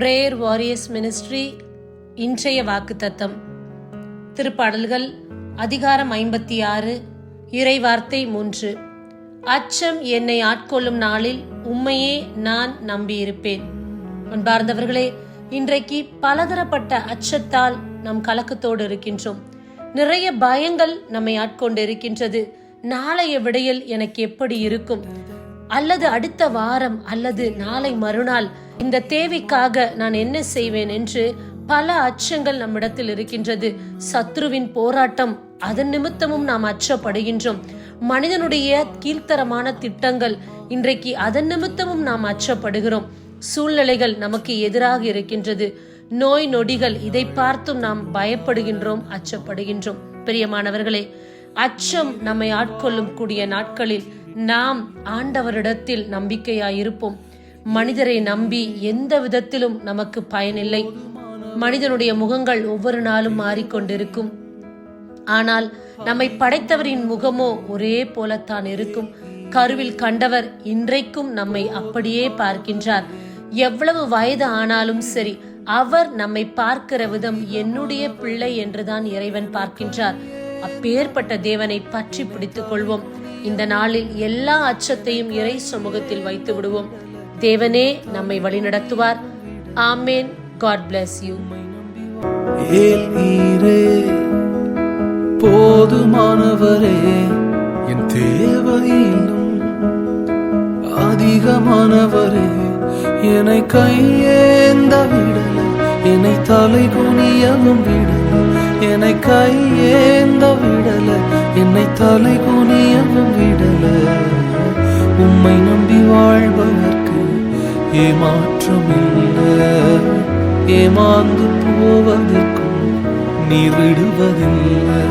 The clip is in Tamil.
பிரேயர் வாரியர்ஸ் மினிஸ்ட்ரி இன்றைய வாக்குத்தத்தம். திருப்பாடல்கள் அதிகாரம் 56, இறைவார்த்தை 3. அச்சம் என்னை ஆட்கொள்ளும் நாளில் உம்மையே நான் நம்பியிருப்பேன். அன்பார்ந்தவர்களே, இன்றைக்கு பலதரப்பட்ட அச்சத்தால் நாம் கலக்கத்தோடு இருக்கின்றோம். நிறைய பயங்கள் நம்மை ஆட்கொண்டு இருக்கின்றது. நாளைய விடையில் எனக்கு எப்படி இருக்கும், அல்லது அடுத்த வாரம், அல்லது நாளை மறுநாள் இந்த தேவைக்காக நான் என்ன செய்வேன் என்று பல அச்சங்கள் நம்மிடத்தில் இருக்கின்றது. சத்ருவின் போராட்டம், அதன் நிமித்தமும் நாம் அச்சப்படுகின்றோம். மனிதனுடைய கீழ்த்தரமான திட்டங்கள், இன்றைக்கு அதன் நிமித்தமும் நாம் அச்சப்படுகிறோம். சூழ்நிலைகள் நமக்கு எதிராக இருக்கின்றது. நோய் நொடிகள், இதை பார்த்தும் நாம் பயப்படுகின்றோம், அச்சப்படுகின்றோம். பிரியமானவர்களே, அச்சம் நம்மை ஆட்கொள்ளும் கூடிய நாட்களில் நாம் ஆண்டவரிடத்தில் நம்பிக்கையாயிருப்போம். மனிதரை நம்பி எந்த விதத்திலும் நமக்கு பயனில்லை. மனிதனுடைய முகங்கள் ஒவ்வொரு நாளும் மாறிக்கொண்டிருக்கும். ஆனால் நம்மை படைத்தவரின் முகமோ ஒரே போலத்தான் இருக்கும். கருவில் கண்டவர் இன்றைக்கும் நம்மை அப்படியே பார்க்கின்றார். எவ்வளவு வயது ஆனாலும் சரி, அவர் நம்மை பார்க்கிற விதம் என்னுடைய பிள்ளை என்றுதான் இறைவன் பார்க்கின்றார். அப்பேற்பட்ட தேவனை பற்றி பிடித்துக் கொள்வோம். இந்த நாளில் எல்லா அச்சத்தையும் இறை சமூகத்தில் வைத்து விடுவோம். தேவனே நம்மை வழிநடத்துவார். ஆமேன். God bless you. போதுமானவரே, என் தேவையிலும் அதிகமானவரே, என்னை கையேந்த விடல, என்னை தலை குனியவும் விடல, என்னை கையேந்த விடல, என்னை தலை குனியவும் விடல. உம்மை நம்பி வாழ்பவர்க்கு ஏமாற்றமில்லை, ஏமாந்து போவதற்கும் நீர் விடுவதில்லை.